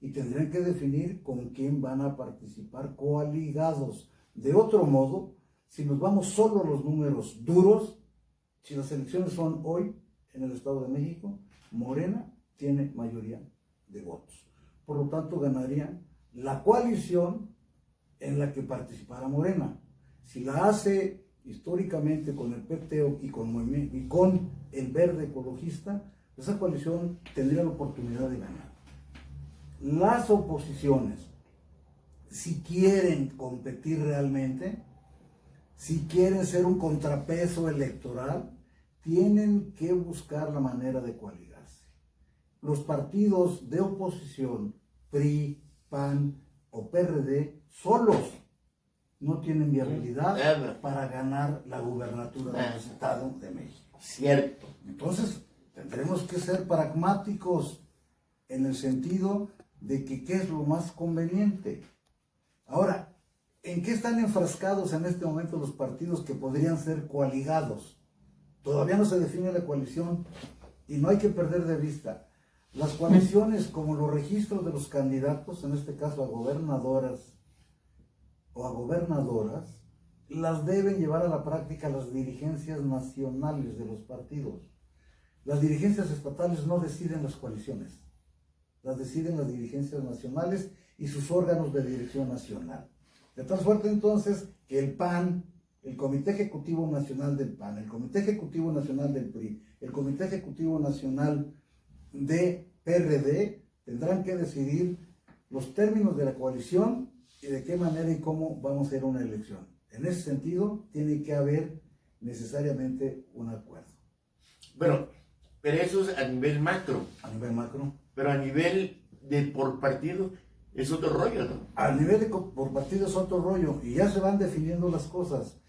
y tendrían que definir con quién van a participar coaligados. De otro modo, si nos vamos solo a los números duros, si las elecciones son hoy en el Estado de México, Morena tiene mayoría de votos. Por lo tanto, ganaría la coalición en la que participara Morena. Si la hace históricamente con el PT y con el Verde Ecologista, esa coalición tendría la oportunidad de ganar. Las oposiciones, si quieren competir realmente, si quieren ser un contrapeso electoral, tienen que buscar la manera de coaligarse. Los partidos de oposición, PRI, PAN o PRD, solos no tienen viabilidad para ganar la gubernatura del Estado de México. Cierto. Entonces, tendremos que ser pragmáticos en el sentido de que qué es lo más conveniente. Ahora, ¿en qué están enfrascados en este momento los partidos que podrían ser coaligados? Todavía no se define la coalición y no hay que perder de vista. Las coaliciones, como los registros de los candidatos, en este caso a gobernadoras o a gobernadoras, las deben llevar a la práctica las dirigencias nacionales de los partidos. Las dirigencias estatales no deciden las coaliciones, las deciden las dirigencias nacionales y sus órganos de dirección nacional. De tal suerte entonces que el PAN, el Comité Ejecutivo Nacional del PAN, el Comité Ejecutivo Nacional del PRI, el Comité Ejecutivo Nacional de PRD tendrán que decidir los términos de la coalición y de qué manera y cómo vamos a ir a una elección. En ese sentido, tiene que haber necesariamente un acuerdo. Bueno, pero eso es a nivel macro. A nivel macro. Pero a nivel de por partido es otro rollo, ¿no? A nivel de por partido es otro rollo y ya se van definiendo las cosas.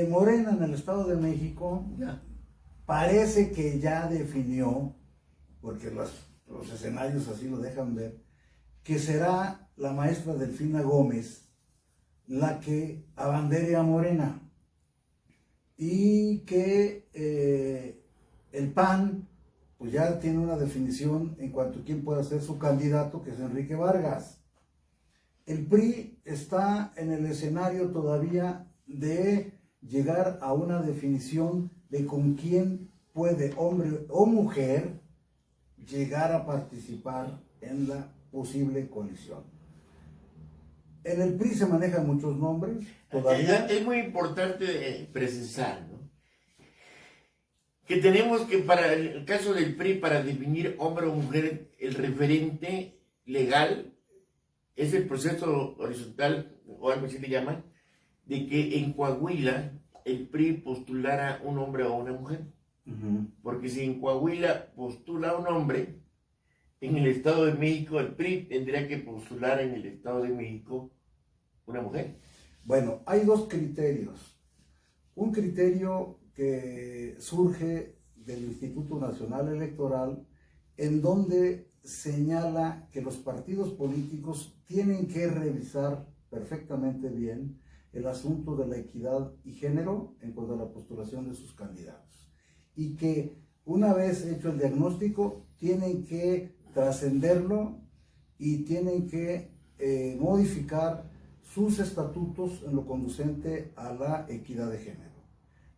Morena en el Estado de México parece que ya definió, porque los escenarios así lo dejan ver, que será la maestra Delfina Gómez la que abandere a Morena y que el PAN pues ya tiene una definición en cuanto a quién pueda ser su candidato, que es Enrique Vargas. El PRI está en el escenario todavía de llegar a una definición de con quién puede, hombre o mujer, llegar a participar en la posible coalición. En el PRI se manejan muchos nombres todavía. Es muy importante precisar, ¿no?, que tenemos que, para el caso del PRI, para definir hombre o mujer, el referente legal es el proceso horizontal, o algo así le llaman, de que en Coahuila el PRI postulara un hombre o una mujer. Porque si en Coahuila postula un hombre, en el Estado de México el PRI tendría que postular en el Estado de México una mujer. Bueno, hay dos criterios. Un criterio que surge del Instituto Nacional Electoral, en donde señala que los partidos políticos tienen que revisar perfectamente bien el asunto de la equidad y género en cuanto a la postulación de sus candidatos. Y que una vez hecho el diagnóstico, tienen que trascenderlo y tienen que modificar sus estatutos en lo conducente a la equidad de género.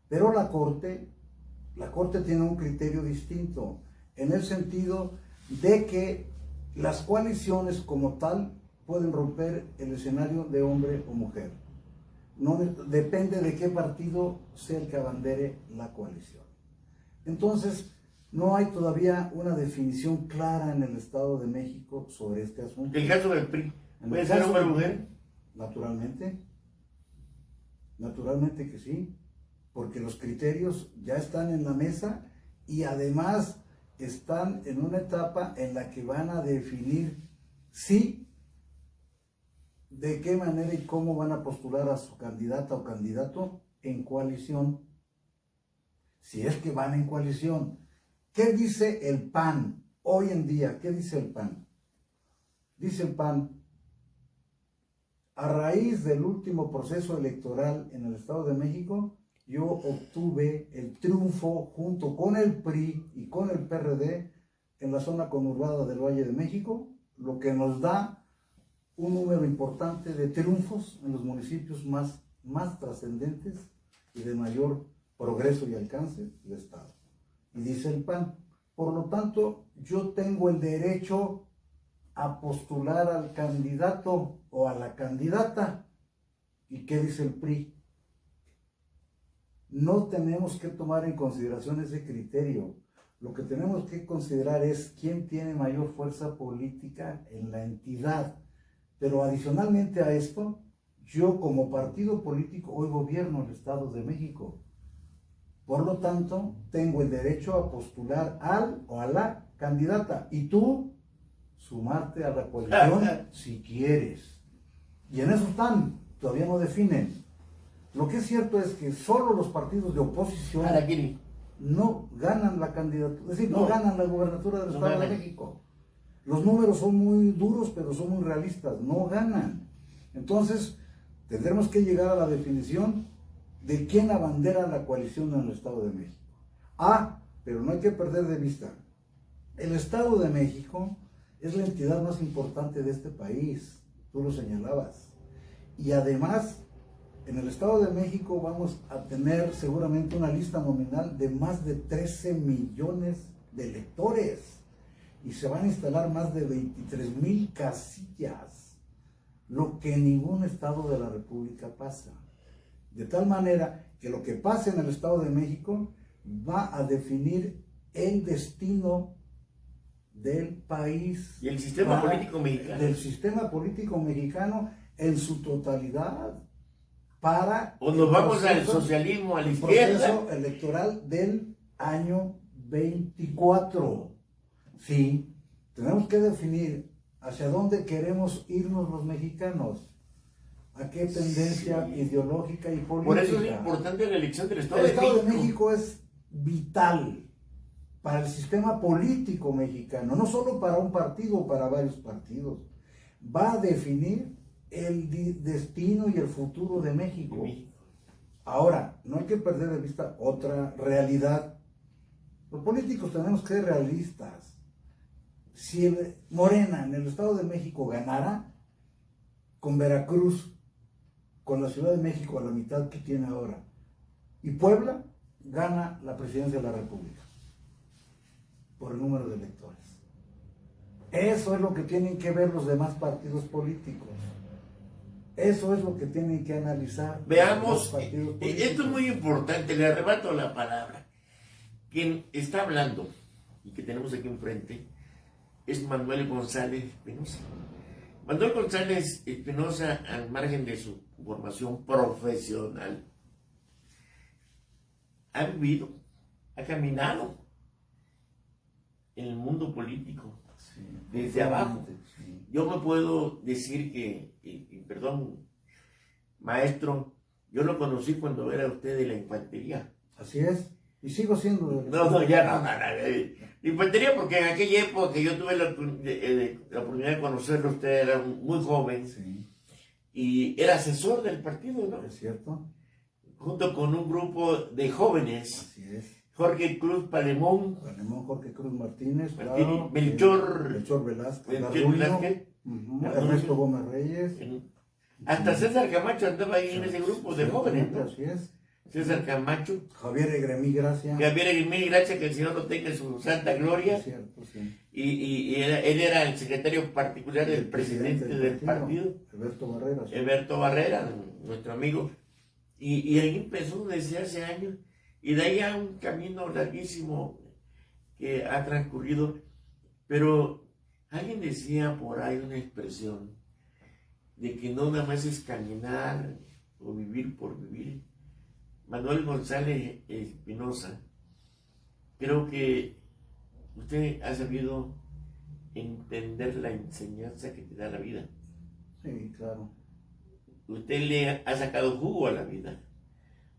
Pero la Corte tiene un criterio distinto, en el sentido de que las coaliciones como tal pueden romper el escenario de hombre o mujer. No depende de qué partido sea el que abandere la coalición. Entonces, no hay todavía una definición clara en el Estado de México sobre este asunto. ¿El caso del PRI puede ser hombre o mujer? Naturalmente que sí, porque los criterios ya están en la mesa y además están en una etapa en la que van a definir de qué manera y cómo van a postular a su candidata o candidato en coalición, si es que van en coalición. ¿Qué dice el PAN hoy en día? ¿Qué dice el PAN? Dice el PAN: a raíz del último proceso electoral en el Estado de México, yo obtuve el triunfo junto con el PRI y con el PRD en la zona conurbada del Valle de México lo que nos da un número importante de triunfos en los municipios más trascendentes y de mayor progreso y alcance del Estado. Y dice el PAN, por lo tanto, yo tengo el derecho a postular al candidato o a la candidata. ¿Y qué dice el PRI? No tenemos que tomar en consideración ese criterio. Lo que tenemos que considerar es quién tiene mayor fuerza política en la entidad. Pero adicionalmente a esto, yo como partido político hoy gobierno el Estado de México. Por lo tanto, tengo el derecho a postular al o a la candidata. Y tú, sumarte a la coalición si quieres. Y en eso están, todavía no definen. Lo que es cierto es que solo los partidos de oposición no ganan la candidatura, es decir, no ganan la gubernatura del Estado de México. Los números son muy duros, pero son muy realistas, no ganan. Entonces, tendremos que llegar a la definición de quién abandera la coalición en el Estado de México. Pero no hay que perder de vista, el Estado de México es la entidad más importante de este país, tú lo señalabas. Y además, en el Estado de México vamos a tener seguramente una lista nominal de más de 13 millones de electores y se van a instalar más de 23,000 casillas, lo que en ningún estado de la República pasa. De tal manera que lo que pase en el Estado de México va a definir el destino del país. Y el sistema político mexicano. Del sistema político mexicano en su totalidad. O nos vamos al socialismo, a la izquierda. El proceso electoral del año 24. Sí, tenemos que definir hacia dónde queremos irnos los mexicanos, a qué tendencia ideológica y política. Por eso es importante la elección del Estado de México. El Estado de México es vital para el sistema político mexicano, no solo para un partido o para varios partidos. Va a definir el destino y el futuro de México. Ahora, no hay que perder de vista otra realidad. Los políticos tenemos que ser realistas. Si Morena en el Estado de México ganara, con Veracruz, con la Ciudad de México a la mitad que tiene ahora, y Puebla, gana la presidencia de la República, por el número de electores. Eso es lo que tienen que ver los demás partidos políticos. Eso es lo que tienen que analizar. Veamos, esto es muy importante, le arrebato la palabra. Quien está hablando, y que tenemos aquí enfrente, es Manuel González Espinosa. Manuel González Espinosa, al margen de su formación profesional, ha vivido, ha caminado en el mundo político, desde abajo. Yo me puedo decir que, perdón, maestro, yo lo conocí cuando era usted de la infantería. Así es, y sigo siendo. No. La infantería, porque en aquella época que yo tuve la oportunidad de conocerlo, usted era muy joven, sí, y era asesor del partido, ¿no? Es cierto. Junto con un grupo de jóvenes. Así es. Jorge Cruz Palemón, Jorge Cruz Martínez, claro, Melchor Velázquez, Ernesto Gómez Reyes. Hasta César Camacho andaba ahí en ese grupo de jóvenes, ¿no? Así es. César Camacho. Javier Egremí Gracia. Que el Señor lo tenga en su santa gloria. Es cierto, sí. Y él era el secretario particular del presidente del partido. Alberto Barrera, nuestro amigo. Y ahí empezó desde hace años. Y de ahí a un camino larguísimo que ha transcurrido. Pero alguien decía por ahí una expresión de que no nada más es caminar o vivir por vivir. Manuel González Espinosa, creo que usted ha sabido entender la enseñanza que te da la vida. Sí, claro. Usted le ha sacado jugo a la vida.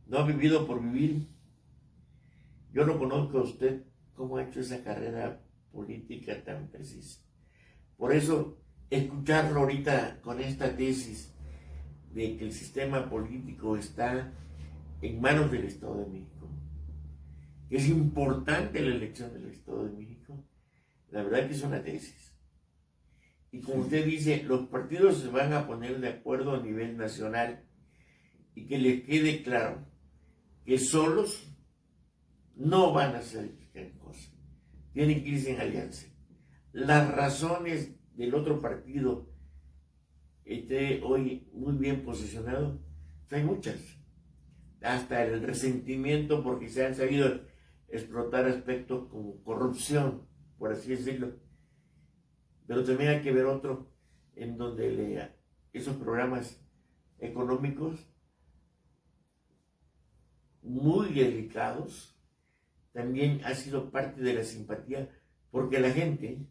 No ha vivido por vivir. Yo no conozco a usted cómo ha hecho esa carrera política tan precisa. Por eso, escucharlo ahorita con esta tesis de que el sistema político está en manos del Estado de México, que es importante la elección del Estado de México, la verdad que es una tesis. Y como usted dice, los partidos se van a poner de acuerdo a nivel nacional y que les quede claro que solos no van a hacer gran cosa. Tienen que irse en alianza. Las razones del otro partido esté hoy muy bien posicionado, hay muchas. Hasta el resentimiento porque se han sabido explotar aspectos como corrupción, por así decirlo. Pero también hay que ver otro en donde esos programas económicos muy delicados también ha sido parte de la simpatía, porque la gente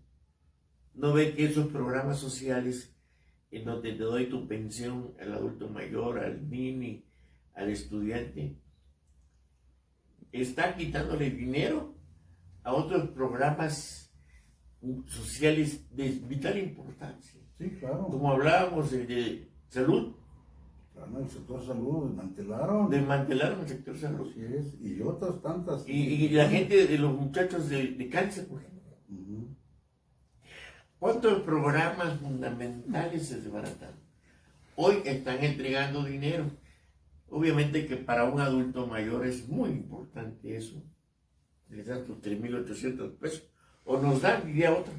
no ve que esos programas sociales en donde te doy tu pensión al adulto mayor, al niño, al estudiante, está quitándole dinero a otros programas sociales de vital importancia. Sí, claro. Como hablábamos de salud. Claro, el sector salud desmantelaron. Desmantelaron el sector salud. Así es, y otras tantas. Y la gente de los muchachos de cáncer, por ejemplo. ¿Cuántos programas fundamentales se desbaratan? Hoy están entregando dinero. Obviamente que para un adulto mayor es muy importante eso. Les dan tus 3.800 pesos. O nos dan, diría otro.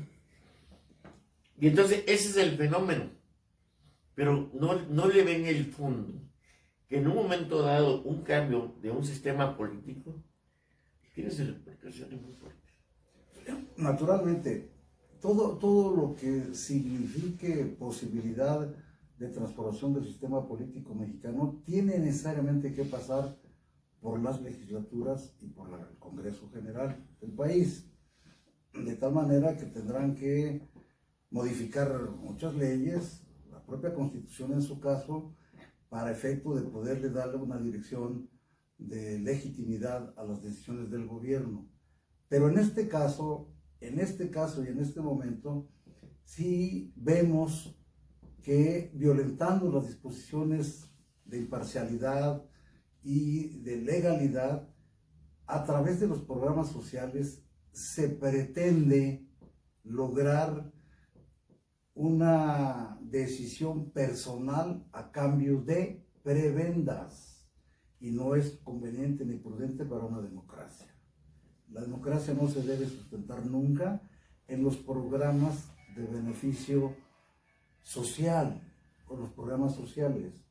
Y entonces ese es el fenómeno. Pero no le ven el fondo. Que en un momento dado, un cambio de un sistema político tiene sus repercusiones muy fuertes. Naturalmente, todo lo que signifique posibilidad de transformación del sistema político mexicano tiene necesariamente que pasar por las legislaturas y por el Congreso General del país, de tal manera que tendrán que modificar muchas leyes, la propia Constitución en su caso, para efecto de poderle darle una dirección de legitimidad a las decisiones del gobierno. Pero en este caso y en este momento, sí vemos que violentando las disposiciones de imparcialidad y de legalidad, a través de los programas sociales se pretende lograr una decisión personal a cambio de prebendas, y no es conveniente ni prudente para una democracia. La democracia no se debe sustentar nunca en los programas de beneficio social o los programas sociales.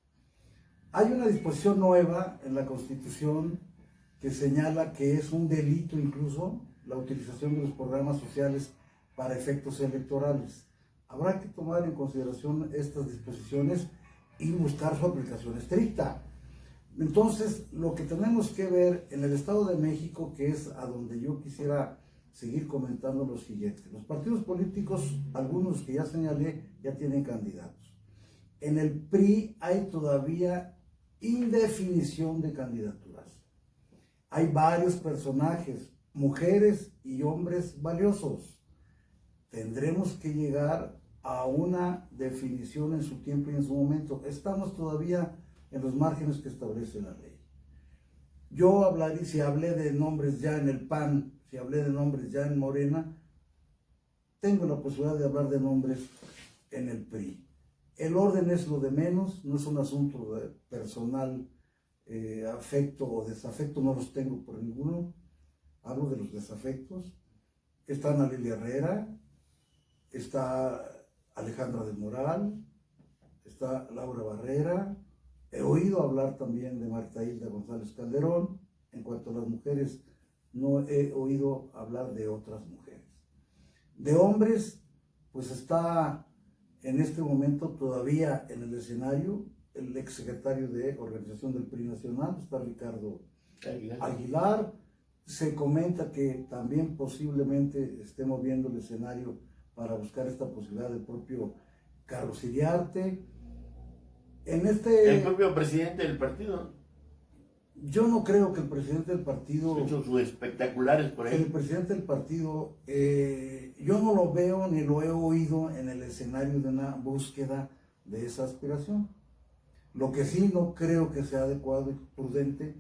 Hay una disposición nueva en la Constitución que señala que es un delito incluso la utilización de los programas sociales para efectos electorales. Habrá que tomar en consideración estas disposiciones y buscar su aplicación estricta. Entonces, lo que tenemos que ver en el Estado de México, que es a donde yo quisiera seguir comentando lo siguiente. Los partidos políticos, algunos que ya señalé, ya tienen candidatos. En el PRI hay todavía indefinición de candidaturas. Hay varios personajes, mujeres y hombres valiosos. Tendremos que llegar a una definición en su tiempo y en su momento. Estamos todavía en los márgenes que establece la ley. Yo hablaré, si hablé de nombres ya en el PAN, si hablé de nombres ya en Morena, tengo la posibilidad de hablar de nombres en el PRI. El orden es lo de menos, no es un asunto personal, afecto o desafecto, no los tengo por ninguno, hablo de los desafectos. Está Ana Lilia Herrera, está Alejandra del Moral, está Laura Barrera. He oído hablar también de Marta Hilda González Calderón. En cuanto a las mujeres, no he oído hablar de otras mujeres. De hombres, pues está en este momento todavía en el escenario el exsecretario de Organización del PRI Nacional, está Ricardo Aguilar. Se comenta que también posiblemente esté moviendo el escenario para buscar esta posibilidad del propio Carlos Iriarte. El propio presidente del partido. Yo no creo que el presidente del partido... Ha hecho sus espectaculares por ahí. El presidente del partido, yo no lo veo ni lo he oído en el escenario de una búsqueda de esa aspiración. Lo que sí no creo que sea adecuado y prudente,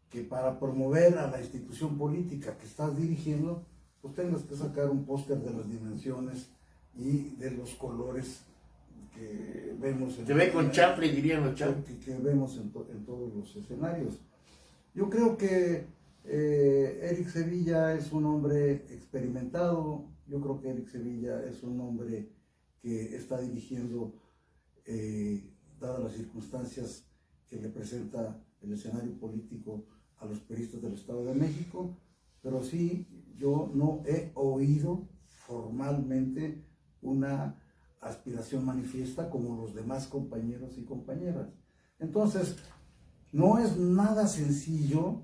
que para promover a la institución política que estás dirigiendo, pues tengas que sacar un póster de las dimensiones y de los colores que vemos. Se ve con chafle, dirían los chavos. Que vemos en todos los escenarios. Yo creo que Eric Sevilla es un hombre experimentado. Yo creo que Eric Sevilla es un hombre que está dirigiendo, dadas las circunstancias que le presenta el escenario político a los periodistas del Estado de México, pero sí, yo no he oído formalmente una aspiración manifiesta como los demás compañeros y compañeras. Entonces, no es nada sencillo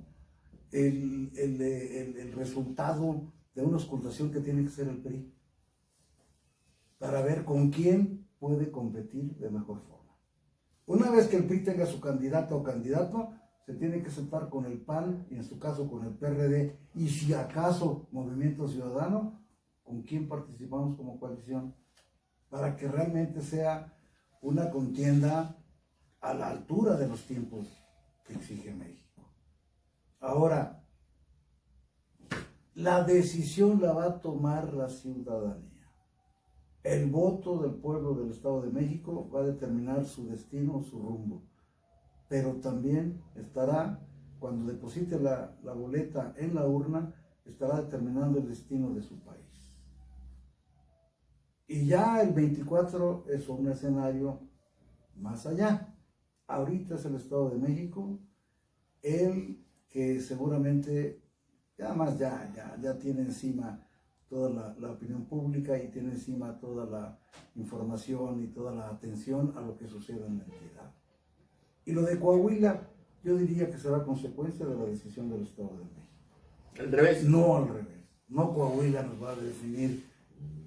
el resultado de una auscultación que tiene que ser el PRI para ver con quién puede competir de mejor forma. Una vez que el PRI tenga su candidata o candidato, se tiene que sentar con el PAN y en su caso con el PRD y si acaso Movimiento Ciudadano, con quién participamos como coalición, para que realmente sea una contienda a la altura de los tiempos que exige México. Ahora, la decisión la va a tomar la ciudadanía. El voto del pueblo del Estado de México va a determinar su destino, su rumbo. Pero también estará, cuando deposite la boleta en la urna, estará determinando el destino de su país. Y ya el 24 es un escenario más allá. Ahorita es el Estado de México, el que seguramente, además ya tiene encima toda la opinión pública y tiene encima toda la información y toda la atención a lo que sucede en la entidad. Y lo de Coahuila, yo diría que será consecuencia de la decisión del Estado de México. Al revés. No al revés. No Coahuila nos va a definir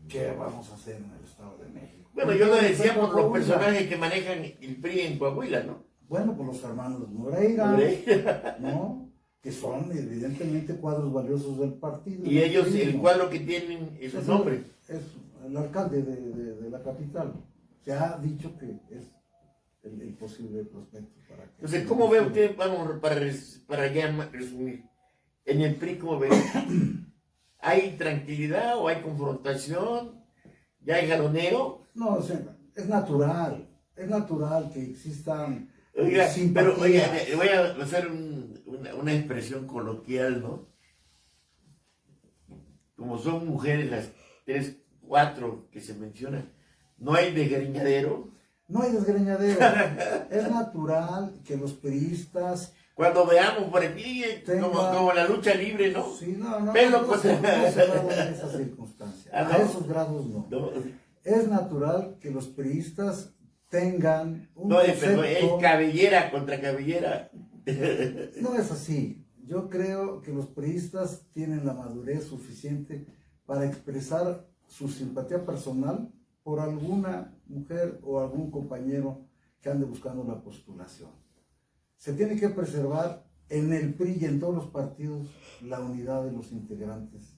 qué vamos a hacer en el Estado de México. Bueno, yo lo decía por los personajes que manejan el PRI en Coahuila, ¿no? Bueno, por los hermanos Moreira, ¿no? Que son evidentemente cuadros valiosos del partido. Y ellos, el cuadro que tienen es su nombre. Es el alcalde de la capital. Se ha dicho que es el posible prospecto para que... Entonces, ¿cómo ve usted, vamos, para ya resumir, en el PRI, cómo ve? ¿Hay tranquilidad o hay confrontación? ¿Ya hay jaloneo? No, o sea, es natural que existan Oiga, simpatías. pero oiga, voy a hacer una expresión coloquial, ¿no? Como son mujeres las 3, 4 que se mencionan, no hay desgreñadero. No hay desgreñadero. Es natural que los priistas... Cuando veamos por aquí, como la lucha libre, ¿no? Sí, no Pero no se ha dado en esas circunstancias. ¿Ah, no? A esos grados no. Es natural que los priistas tengan un No, pero es concepto... cabellera contra cabellera. No es así. Yo creo que los priistas tienen la madurez suficiente para expresar su simpatía personal por alguna mujer o algún compañero que ande buscando la postulación. Se tiene que preservar en el PRI y en todos los partidos la unidad de los integrantes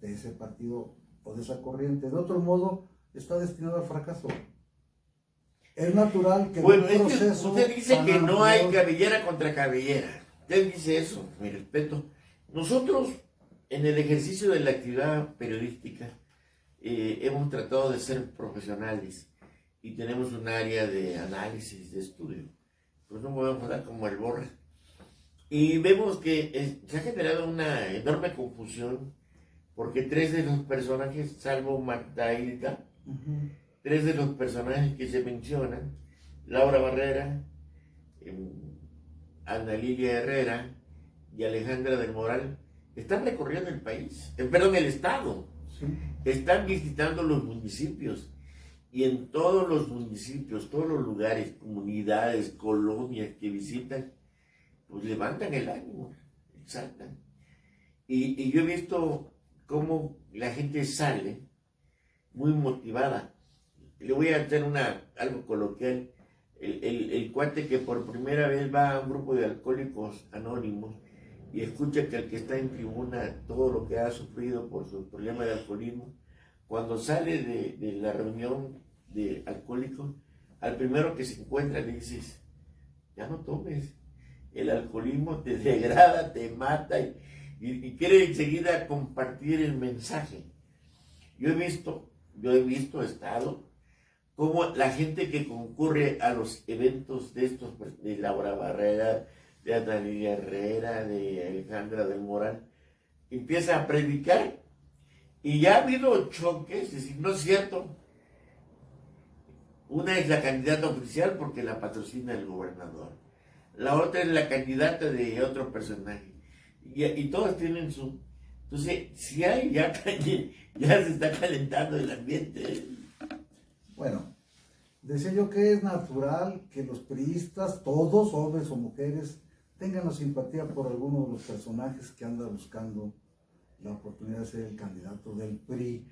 de ese partido o de esa corriente. De otro modo, está destinado al fracaso. Es natural que bueno, el proceso... usted dice que no hay cabellera contra cabellera. Usted dice eso, mi respeto. Nosotros, en el ejercicio de la actividad periodística, hemos tratado de ser profesionales y tenemos un área de análisis, de estudio. Pues no podemos hablar como el Borra. Y vemos que se ha generado una enorme confusión porque 3 de los personajes, salvo Marta Hilda, 3 de los personajes que se mencionan, Laura Barrera, Ana Lilia Herrera y Alejandra del Moral, están recorriendo el país, perdón, el estado. Sí. Están visitando los municipios y en todos los municipios, todos los lugares, comunidades, colonias que visitan, pues levantan el ánimo, exaltan. Y yo he visto cómo la gente sale muy motivada. Le voy a hacer algo coloquial. El cuate que por primera vez va a un grupo de alcohólicos anónimos y escucha que el que está en tribuna todo lo que ha sufrido por su problema de alcoholismo, cuando sale de la reunión de alcohólicos, al primero que se encuentra le dices, ya no tomes, el alcoholismo te degrada, te mata y quiere enseguida compartir el mensaje. Yo he visto yo he visto, he estado, como la gente que concurre a los eventos de estos, pues, de Laura Barrera, de Analia Herrera, de Alejandra del Moral, empieza a predicar y ya ha habido choques, es decir, no es cierto. Una es la candidata oficial porque la patrocina el gobernador. La otra es la candidata de otro personaje. Y todos tienen su... Entonces, si hay, ya se está calentando el ambiente. Bueno, decía yo que es natural que los priistas, todos, hombres o mujeres, tengan la simpatía por alguno de los personajes que anda buscando la oportunidad de ser el candidato del PRI.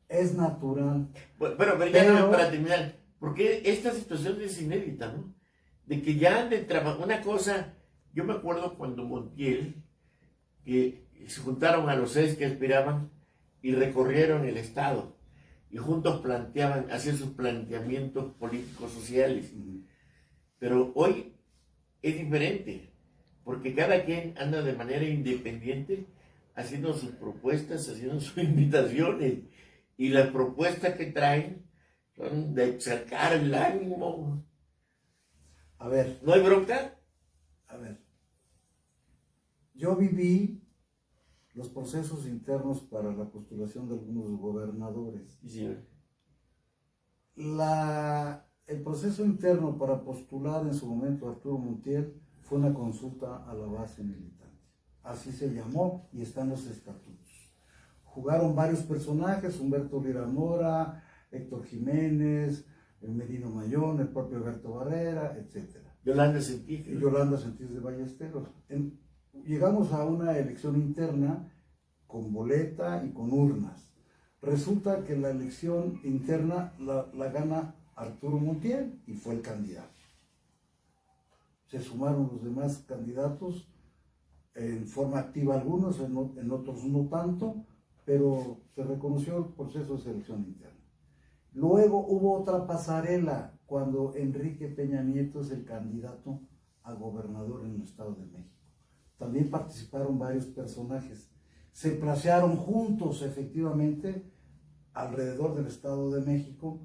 Es natural. Bueno, pero ya no, para terminar, porque esta situación es inédita, ¿no? De que ya han de trabajar una cosa. Yo me acuerdo cuando Montiel, que se juntaron a los 6 que aspiraban y recorrieron el estado y juntos hacían sus planteamientos políticos sociales. Pero hoy es diferente, porque cada quien anda de manera independiente haciendo sus propuestas, haciendo sus invitaciones, y las propuestas que traen son de sacar el ánimo. A ver. ¿No hay bronca? A ver. Yo viví los procesos internos para la postulación de algunos gobernadores. Sí. El proceso interno para postular en su momento a Arturo Montiel fue una consulta a la base militante. Así se llamó y están los estatutos. Jugaron varios personajes, Humberto Lira Mora, Héctor Jiménez, el Merino Mayón, el propio Alberto Barrera, etc. Yolanda Sentís. Y Yolanda Sentís de Ballesteros. Llegamos a una elección interna con boleta y con urnas. Resulta que la elección interna la gana Arturo Montiel y fue el candidato. Se sumaron los demás candidatos en forma activa algunos, en otros no tanto, pero se reconoció el proceso de selección interna. Luego hubo otra pasarela cuando Enrique Peña Nieto es el candidato a gobernador en el Estado de México. También participaron varios personajes. Se placearon juntos efectivamente alrededor del Estado de México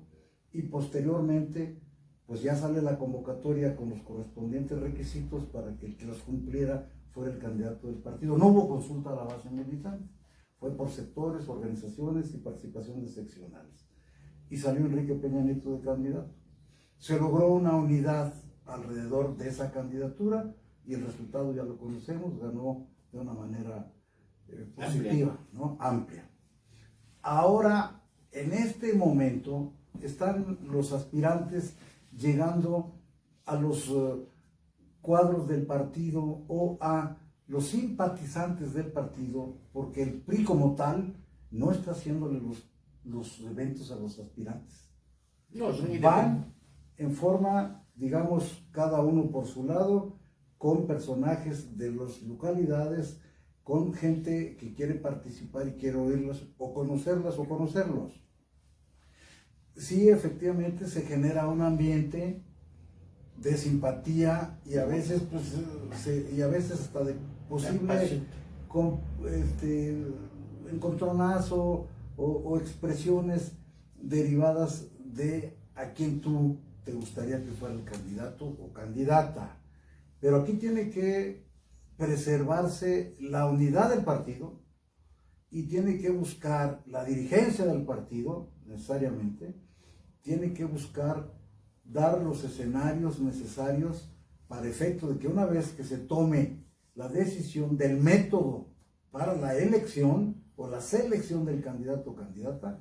y posteriormente pues ya sale la convocatoria con los correspondientes requisitos para que el que los cumpliera fuera el candidato del partido. No hubo consulta a la base militante, fue por sectores, organizaciones y participaciones seccionales. Y salió Enrique Peña Nieto de candidato. Se logró una unidad alrededor de esa candidatura y el resultado ya lo conocemos, ganó de una manera positiva, ¿no? Amplia. Ahora, en este momento, están los aspirantes llegando a los cuadros del partido o a los simpatizantes del partido, porque el PRI como tal no está haciéndole los eventos a los aspirantes. No, van en forma, digamos, cada uno por su lado, con personajes de las localidades, con gente que quiere participar y quiere oírlos, o conocerlos. Sí, efectivamente se genera un ambiente de simpatía y a veces, pues, hasta de posible encontronazo o expresiones derivadas de a quien tú te gustaría que fuera el candidato o candidata. Pero aquí tiene que preservarse la unidad del partido y tiene que buscar la dirigencia del partido, necesariamente, tiene que buscar dar los escenarios necesarios para efecto de que una vez que se tome la decisión del método para la elección o la selección del candidato o candidata,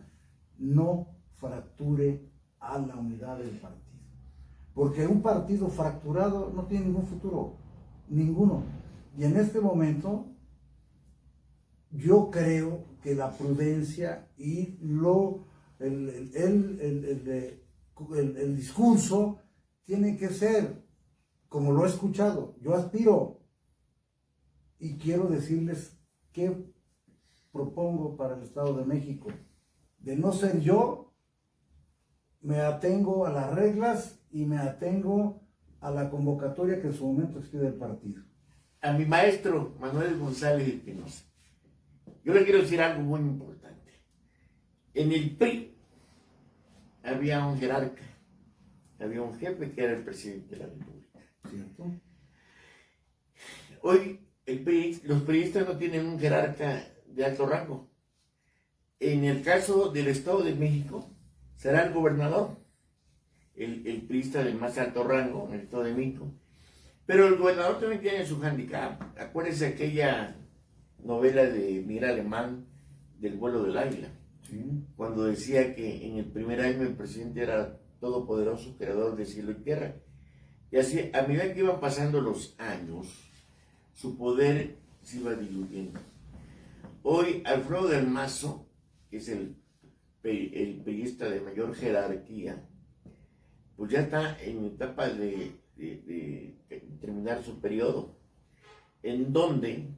no fracture a la unidad del partido. Porque un partido fracturado no tiene ningún futuro, ninguno. Y en este momento, yo creo que la prudencia y el discurso tiene que ser, como lo he escuchado, yo aspiro y quiero decirles qué propongo para el Estado de México. De no ser yo, me atengo a las reglas y me atengo a la convocatoria que en su momento expide el partido. A mi maestro Manuel González Espinosa, yo le quiero decir algo muy importante. En el PRI había un jerarca, había un jefe que era el presidente de la República. ¿Cierto? Hoy los periodistas no tienen un jerarca de alto rango. En el caso del Estado de México, será el gobernador, el periodista de más alto rango en el Estado de México. Pero el gobernador también tiene su handicap. Acuérdense aquella novela de Miguel Alemán, del vuelo del águila, Sí. cuando decía que en el primer año el presidente era todopoderoso, creador de cielo y tierra. Y así, a medida que iban pasando los años, su poder se iba diluyendo. Hoy, Alfredo del Mazo, que es el periodista de mayor jerarquía, pues ya está en etapa de terminar su periodo, en donde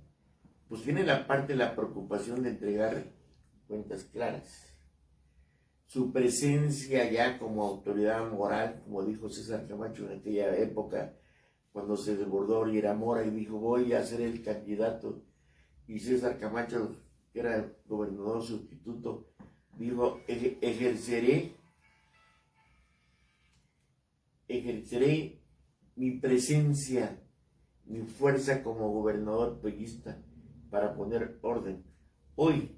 pues tiene la parte de la preocupación de entregar cuentas claras. Su presencia ya como autoridad moral, como dijo César Camacho en aquella época, cuando se desbordó Riera Mora y dijo, voy a ser el candidato, y César Camacho, que era el gobernador sustituto, dijo, ejerceré mi presencia, mi fuerza como gobernador priista para poner orden. Hoy,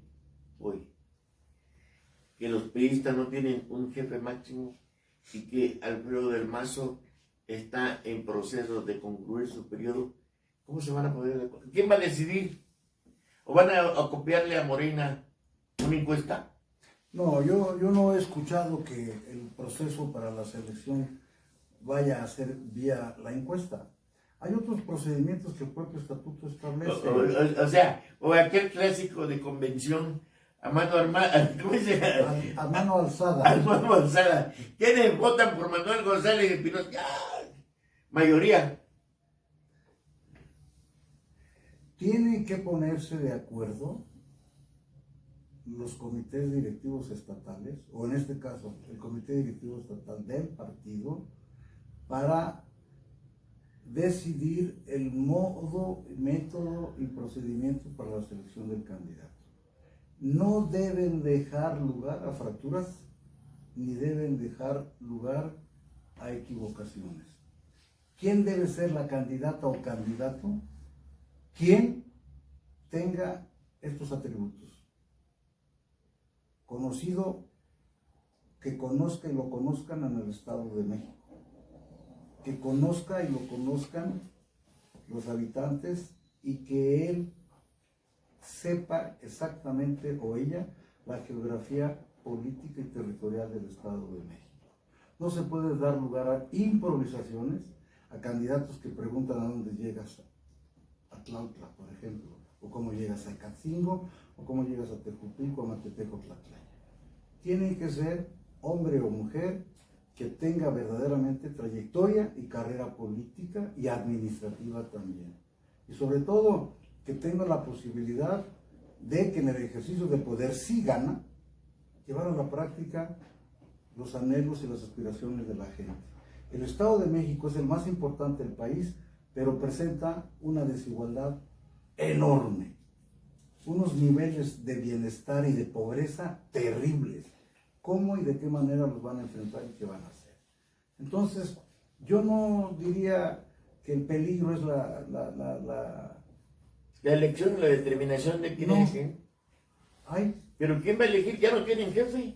que los priistas no tienen un jefe máximo y que Alfredo del Mazo está en proceso de concluir su periodo, ¿cómo se van a poner de acuerdo? ¿Quién va a decidir? ¿O van a copiarle a Morena una encuesta? No, yo no he escuchado que el proceso para la selección vaya a ser vía la encuesta. Hay otros procedimientos que el propio estatuto establece. O sea, o aquel clásico de convención a mano armada, ¿cómo se llama? A mano alzada. A mano alzada. ¿Quiénes votan por Manuel González de Espinosa? ¡Ah! Mayoría. Tienen que ponerse de acuerdo los comités directivos estatales, o en este caso, el comité directivo estatal del partido, para decidir el modo, método y procedimiento para la selección del candidato. No deben dejar lugar a fracturas, ni deben dejar lugar a equivocaciones. ¿Quién debe ser la candidata o candidato? Quien tenga estos atributos. Conocido, que conozca y lo conozcan en el Estado de México. Que conozca y lo conozcan los habitantes y que él sepa exactamente, o ella, la geografía política y territorial del Estado de México. No se puede dar lugar a improvisaciones, a candidatos que preguntan a dónde llegas a Tlautla, por ejemplo, o cómo llegas a Catzingo, o cómo llegas a Tejupilco, o a Matepeco, Tlatlaya. Tiene que ser hombre o mujer que tenga verdaderamente trayectoria y carrera política y administrativa también. Y sobre todo, que tenga la posibilidad de que en el ejercicio de poder, si gana, llevar a la práctica los anhelos y las aspiraciones de la gente. El Estado de México es el más importante del país, pero presenta una desigualdad enorme, unos niveles de bienestar y de pobreza terribles. ¿Cómo y de qué manera los van a enfrentar y qué van a hacer? Entonces, yo no diría que el peligro es la elección, la determinación de quién es quién. Ay, Pero ¿quién va a elegir? Ya no tienen jefe.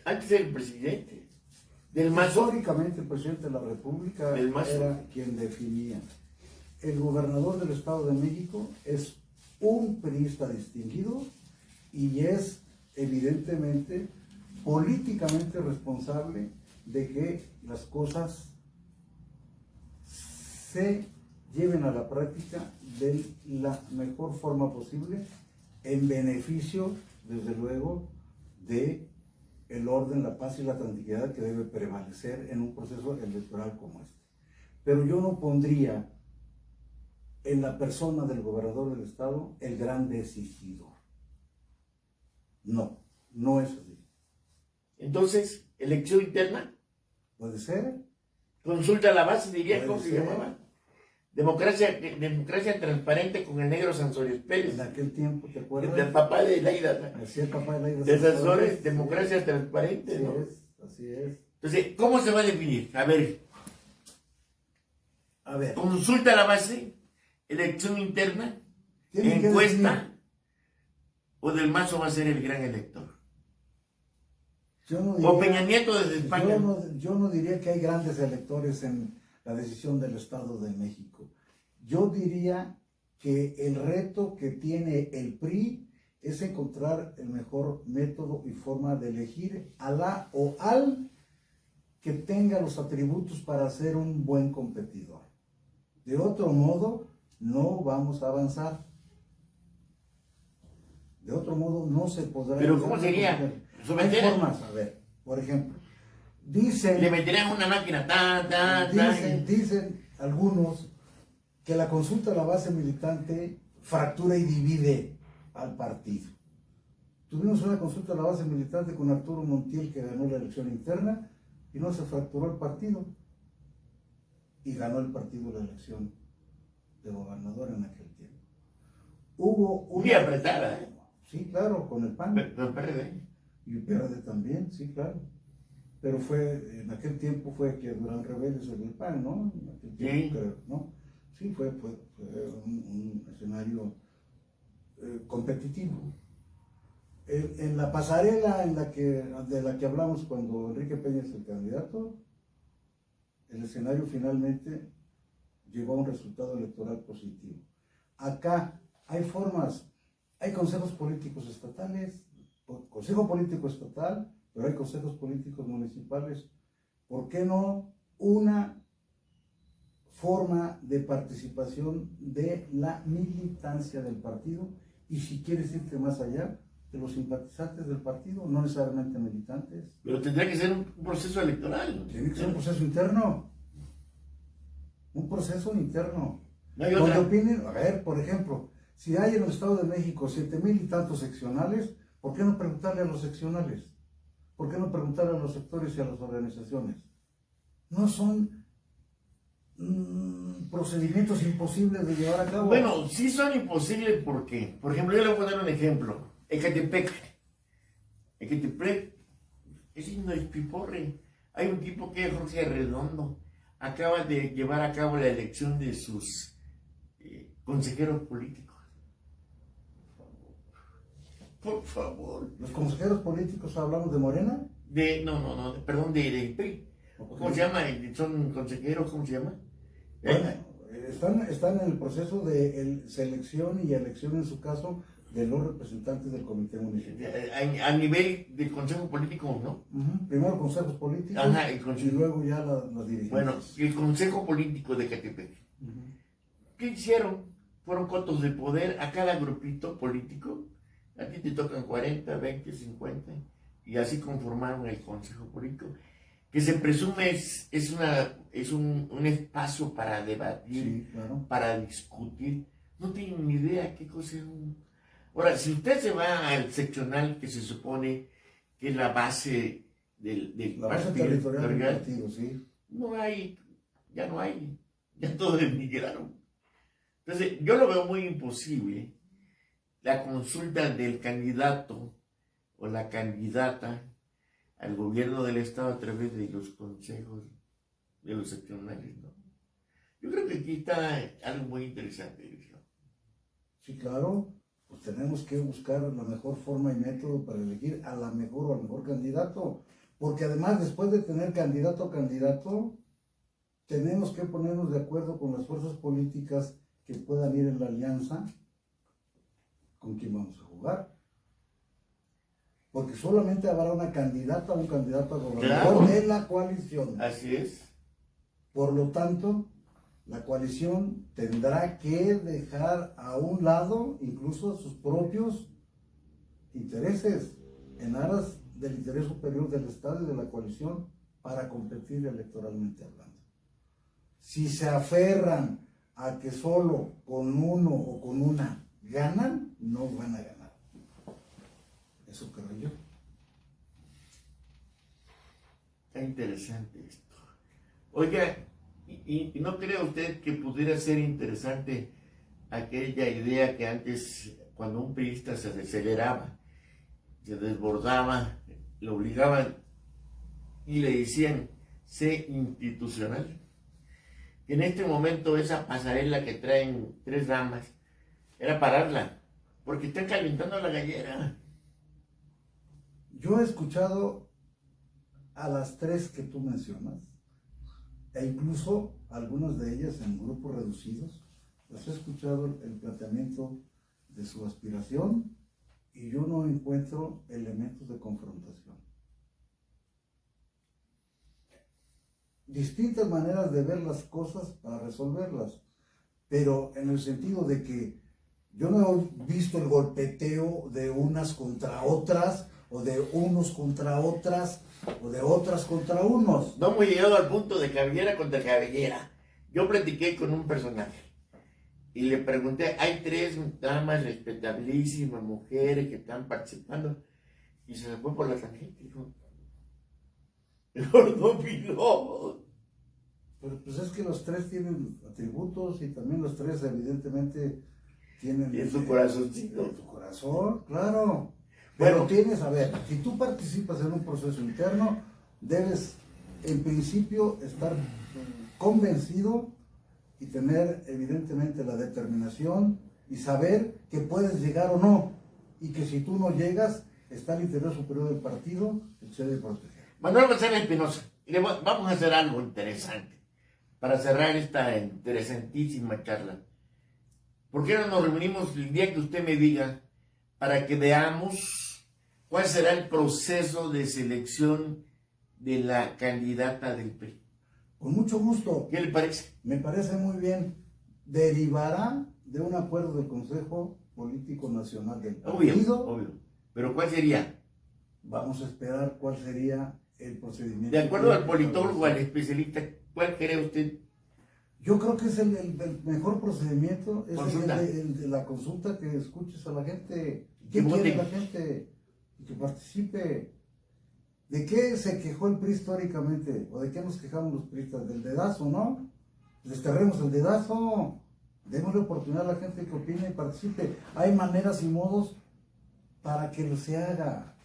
Antes era el presidente. Del Mazo. históricamente el presidente de la República Del Mazo. era quien definía. El gobernador del Estado de México es un priista distinguido y es evidentemente políticamente responsable de que las cosas se lleven a la práctica de la mejor forma posible en beneficio, desde luego, de el orden, la paz y la tranquilidad que debe prevalecer en un proceso electoral como este. Pero yo no pondría en la persona del gobernador del estado el gran decididor. No, no es así. Entonces, elección interna. Puede ser, Consulta a la base, diría, Puede ¿cómo se ser. llamaba? democracia transparente con el negro Sansores Pérez. En aquel tiempo, ¿te acuerdas? El papá de Laida. Decía el papá de Laida De Sansores, Sansores, democracia sí, transparente, así ¿no? es, así es. Entonces, ¿cómo se va a definir? A ver, A ver, consulta a la base, elección interna, tienen que encuesta, definir. o Del Mazo va a ser el gran elector. Yo no O Peña Nieto desde España. yo no diría que hay grandes electores en la decisión del Estado de México. Yo diría que el reto que tiene el PRI es encontrar el mejor método y forma de elegir a la o al que tenga los atributos para ser un buen competidor. De otro modo, no vamos a avanzar. De otro modo, no se podrá... ¿Pero cómo sería? Hay ¿Someter? formas, a ver, por ejemplo, dicen... Le meterían una máquina, Dicen algunos que la consulta a la base militante fractura y divide al partido. Tuvimos una consulta a la base militante con Arturo Montiel, que ganó la elección interna, y no se fracturó el partido. Y ganó el partido la elección de gobernador en aquel tiempo. Hubo una... Muy apretada, ¿eh? Sí, claro, con el PAN. Pero PRD. Y el PRD también, sí, claro. Pero en aquel tiempo fue que Durán Rebelde se del PAN, ¿no? En aquel tiempo, Sí. creo, ¿no? Sí, fue un escenario competitivo. En la pasarela de la que hablamos cuando Enrique Peña es el candidato, el escenario finalmente llegó a un resultado electoral positivo. Acá hay formas, hay consejos políticos estatales, consejo político estatal, pero hay consejos políticos municipales. ¿Por qué no una forma de participación de la militancia del partido? Y si quieres irte más allá, de los simpatizantes del partido, no necesariamente militantes. Pero tendría que ser un proceso electoral. Tiene que ser un proceso interno. Un proceso interno. No hay Donde otra. opinen, a ver, por ejemplo, si hay en el Estado de México 7,000 y tantos seccionales, ¿por qué no preguntarle a los seccionales? ¿Por qué no preguntarle a los sectores y a las organizaciones? No son procedimientos imposibles de llevar a cabo. Bueno, sí son imposibles porque, por ejemplo, yo le voy a dar un ejemplo. Ecatepec ese no es piporre. Hay un tipo que es Jorge Redondo. Acaba de llevar a cabo la elección de sus consejeros políticos. Por favor. Los consejeros políticos, hablamos de Morena. Perdón, del PRI. Ok. ¿Cómo se llama? ¿Son consejeros? ¿Cómo se llama? Bueno, están en el proceso de selección y elección, en su caso, de los representantes del comité municipal. A nivel del consejo político, ¿no? Primero consejos políticos. Ajá, el y consejo. luego ya las dirigencias. Bueno, el consejo político de Ecatepec. ¿Qué hicieron? Fueron cotos de poder a cada grupito político. A ti te tocan 40, 20, 50. Y así conformaron el consejo político. Que se presume es un espacio para debatir, Sí, claro. para discutir. No tienen ni idea qué cosa es un... Ahora, si usted se va al seccional que se supone que es la base del La base partido, territorial del ¿verdad? partido, sí. Ya no hay, ya todos emigraron. Entonces, yo lo veo muy imposible la consulta del candidato o la candidata al gobierno del Estado a través de los consejos de los seccionales, ¿no? Yo creo que aquí está algo muy interesante, Lucio. Sí, claro. Pues tenemos que buscar la mejor forma y método para elegir a la mejor o al mejor candidato. Porque además, después de tener candidato a candidato, tenemos que ponernos de acuerdo con las fuerzas políticas que puedan ir en la alianza con quien vamos a jugar. Porque solamente habrá una candidata o un candidato a gobernador Claro. de la coalición. Así es. Por lo tanto, la coalición tendrá que dejar a un lado incluso sus propios intereses en aras del interés superior del Estado y de la coalición para competir electoralmente hablando. Si se aferran a que solo con uno o con una ganan, no van a ganar. Eso creo yo. Está interesante esto. Oiga, ¿Y no cree usted que pudiera ser interesante aquella idea que antes, cuando un priista se aceleraba, se desbordaba, lo obligaban y le decían, sé institucional? Que en este momento esa pasarela que traen 3 damas, era pararla, porque están calentando la gallera. Yo he escuchado a las 3 que tú mencionas, e incluso algunas de ellas en grupos reducidos, las he escuchado el planteamiento de su aspiración y yo no encuentro elementos de confrontación. Distintas maneras de ver las cosas para resolverlas, pero en el sentido de que yo no he visto el golpeteo de unas contra otras, o de unos contra otras, o de otras contra unos. No hemos llegado al punto de cabellera contra cabellera. Yo platiqué con un personaje y le pregunté, hay 3 damas respetabilísimas, mujeres que están participando, y se fue por la tangente, dijo, mejor no opinó. Pero pues es que los 3 tienen atributos y también los 3 evidentemente tienen... Y en su corazoncito. En su corazón, claro. Pero tienes, a ver, si tú participas en un proceso interno, debes en principio estar convencido y tener evidentemente la determinación y saber que puedes llegar o no, y que si tú no llegas, está el interés superior del partido que se debe proteger. Manuel González Espinosa, vamos a hacer algo interesante para cerrar esta interesantísima charla. ¿Por qué no nos reunimos el día que usted me diga para que veamos cuál será el proceso de selección de la candidata del PRI? Con mucho gusto. ¿Qué le parece? Me parece muy bien. Derivará de un acuerdo del Consejo Político Nacional del partido. Obvio. ¿Pero cuál sería? Vamos a esperar cuál sería el procedimiento. De acuerdo al politólogo, al especialista, ¿cuál cree usted? Yo creo que es el mejor procedimiento, es el de la consulta, que escuches a la gente. ¿Qué quiere la gente? Y que participe. ¿De qué se quejó el PRI históricamente? ¿O de qué nos quejamos los priistas? Del dedazo, ¿no? Desterremos el dedazo. Démosle oportunidad a la gente que opine y participe. Hay maneras y modos para que lo se haga.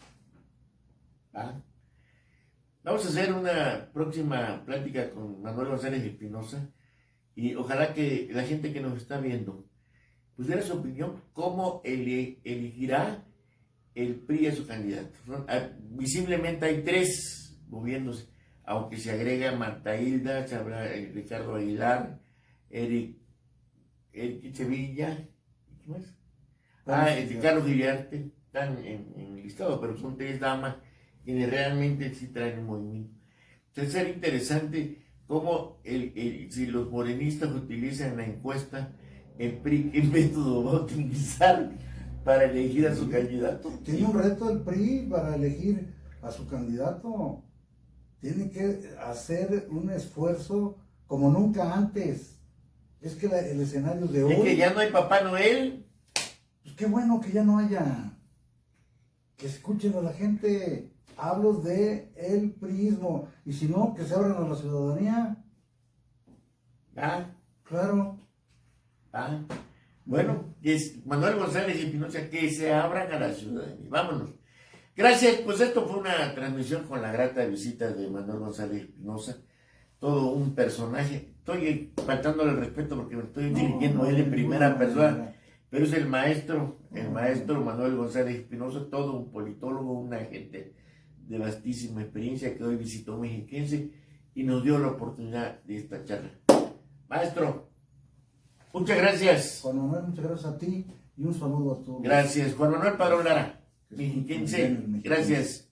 Vamos a hacer una próxima plática con Manuel González Espinosa y ojalá que la gente que nos está viendo pues diera su opinión, cómo elegirá el PRI a su candidato. Visiblemente hay 3 moviéndose, aunque se agrega Marta Hilda, se habrá Ricardo Aguilar, Eric Sevilla, ¿qué más? Carlos Guillarte, están en el listado, pero son 3 damas quienes realmente sí traen un movimiento. Entonces sería interesante cómo si los morenistas utilizan la encuesta, el PRI, ¿qué método va a utilizar para elegir a su candidato? Tiene un reto el PRI para elegir a su candidato. Tiene que hacer un esfuerzo como nunca antes. Es que el escenario de hoy... Es que ya no hay Papá Noel. Pues qué bueno que ya no haya. Que escuchen a la gente. Hablo de el priismo. Y si no, que se abran a la ciudadanía. Claro. Bueno, es Manuel González Espinosa, que se abran a la ciudadanía. Vámonos. Gracias, pues esto fue una transmisión con la grata visita de Manuel González Espinosa. Todo un personaje. Estoy faltándole el respeto porque me estoy dirigiendo a él en primera persona. Pero es el maestro Manuel González Espinosa, todo un politólogo, una gente de vastísima experiencia que hoy visitó Mexiquense y nos dio la oportunidad de esta charla. Maestro, muchas gracias. Juan Manuel, muchas gracias a ti y un saludo a todos. Gracias. Juan Manuel Padrón Lara, Mexiquense, gracias.